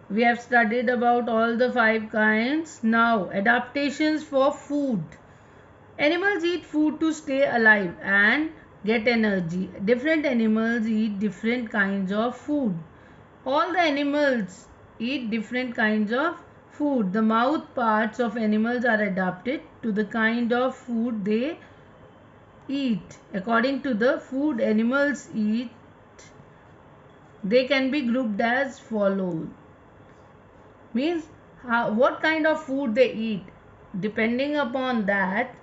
We have studied about all the 5 kinds. Now, adaptations for food. Animals eat food to stay alive and get energy. Different animals eat different kinds of food. All the animals eat different kinds of food. The mouth parts of animals are adapted to the kind of food they eat. According to the food animals eat, they can be grouped as follows. Means what kind of food they eat. Depending upon that,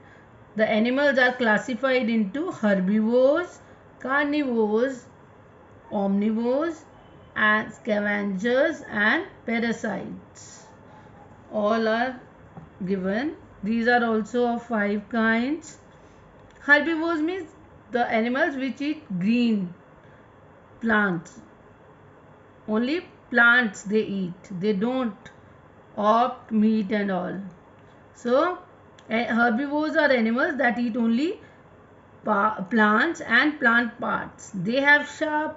the animals are classified into herbivores, carnivores, omnivores, and scavengers and parasites. All are given. These are also of 5 kinds. Herbivores means the animals which eat green plants. Only plants they eat. They don't opt meat and all. So herbivores are animals that eat only plants and plant parts. They have sharp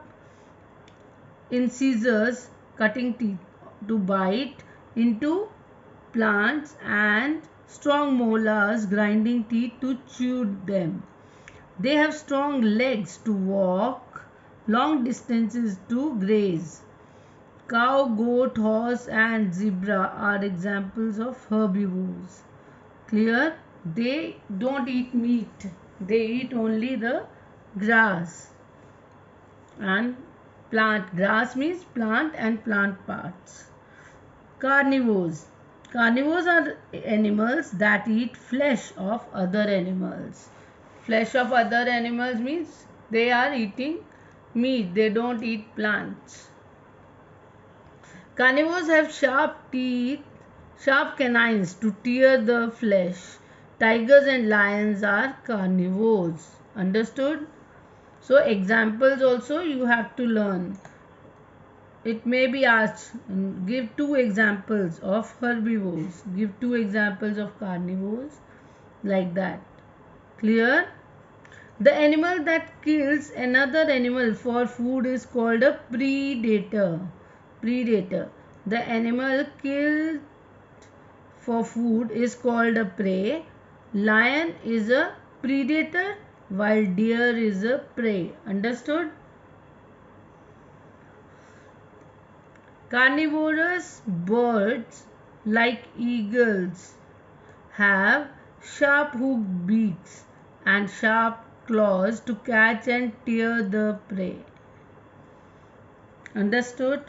incisors, cutting teeth to bite into plants, and strong molars, grinding teeth to chew them. They have strong legs to walk long distances to graze. Cow, goat, horse and zebra are examples of herbivores. Clear? They don't eat meat. They eat only the grass and plant. Grass means plant and plant parts. Carnivores. Carnivores are animals that eat flesh of other animals. Flesh of other animals means they are eating meat. They don't eat plants. Carnivores have sharp teeth, sharp canines to tear the flesh. Tigers and lions are carnivores. Understood? So examples also you have to learn. It may be asked, give 2 examples of herbivores, give 2 examples of carnivores, like that. Clear? The animal that kills another animal for food is called a predator. Predator. The animal killed for food is called a prey. Lion is a predator while deer is a prey. Understood? Carnivorous birds like eagles have sharp hooked beaks and sharp claws to catch and tear the prey. Understood?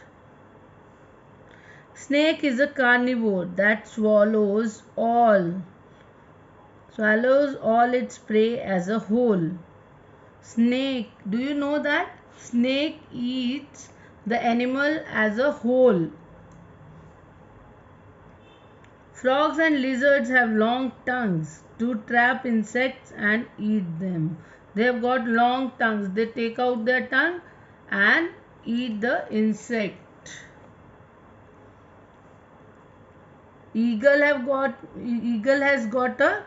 Snake is a carnivore that swallows all its prey as a whole. Snake, do you know that? Snake eats the animal as a whole. Frogs and lizards have long tongues to trap insects and eat them. They have got long tongues. They take out their tongue and eat the insect. Eagle has got a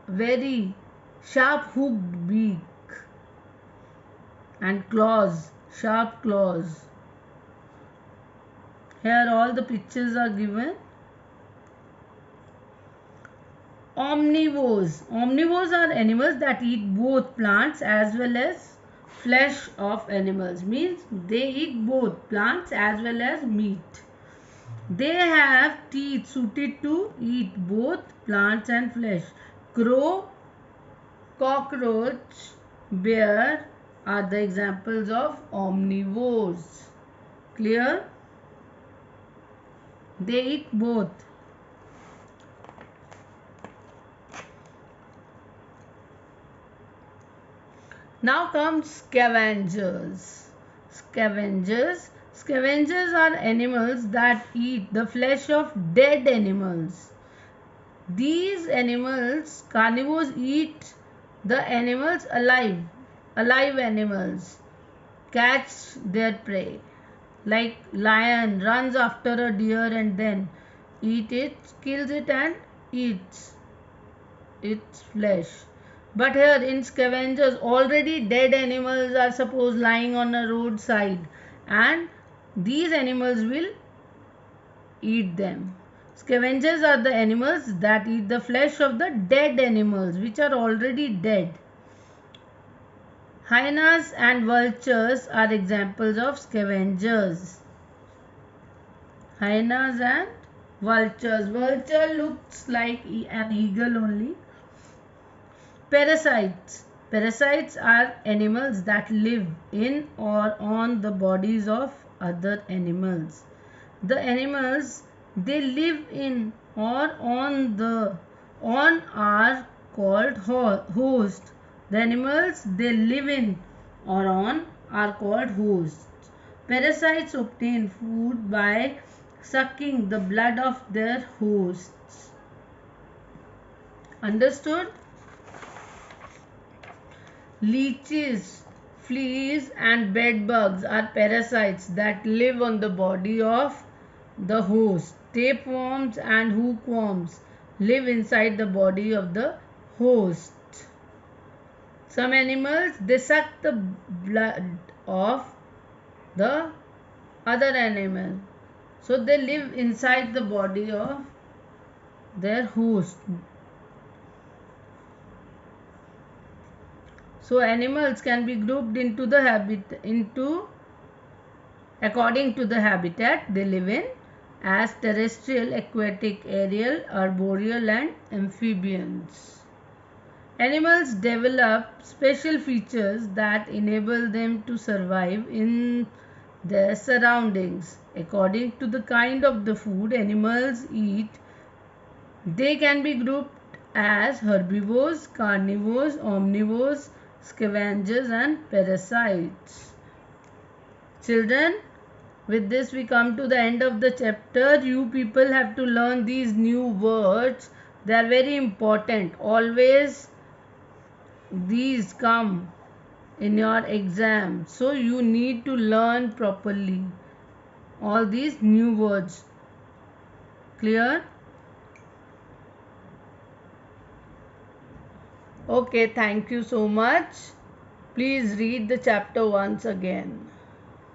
very sharp hooked beak and claws, sharp claws. Here all the pictures are given. Omnivores. Omnivores are animals that eat both plants as well as flesh of animals. Means they eat both plants as well as meat. They have teeth suited to eat both plants and flesh. Crow, cockroach, bear are the examples of omnivores. Clear? They eat both. Now comes scavengers. Scavengers are animals that eat the flesh of dead animals. These animals, carnivores, eat the animals alive animals, catch their prey. Like lion runs after a deer and then eat it, kills it and eats its flesh. But here in scavengers, already dead animals are suppose lying on a roadside and these animals will eat them. Scavengers are the animals that eat the flesh of the dead animals which are already dead. Hyenas and vultures are examples of scavengers. Hyenas and vultures. Vulture looks like an eagle only. Parasites. Parasites are animals that live in or on the bodies of other animals. The animals they live in or on are called host. The animals they live in or on are called hosts. Parasites obtain food by sucking the blood of their hosts. Understood? Leeches, fleas and bedbugs are parasites that live on the body of the host. Tapeworms and hookworms live inside the body of the host. Some animals they suck the blood of the other animal. So they live inside the body of their host. So animals can be grouped into the according to the habitat they live in as terrestrial, aquatic, aerial, arboreal and amphibians. Animals develop special features that enable them to survive in their surroundings. According to the kind of the food animals eat, they can be grouped as herbivores, carnivores, omnivores, scavengers and parasites. Children, with this we come to the end of the chapter. You people have to learn these new words. They are very important. Always these come in your exam. So you need to learn properly all these new words. Clear? Okay, thank you so much. Please read the chapter once again.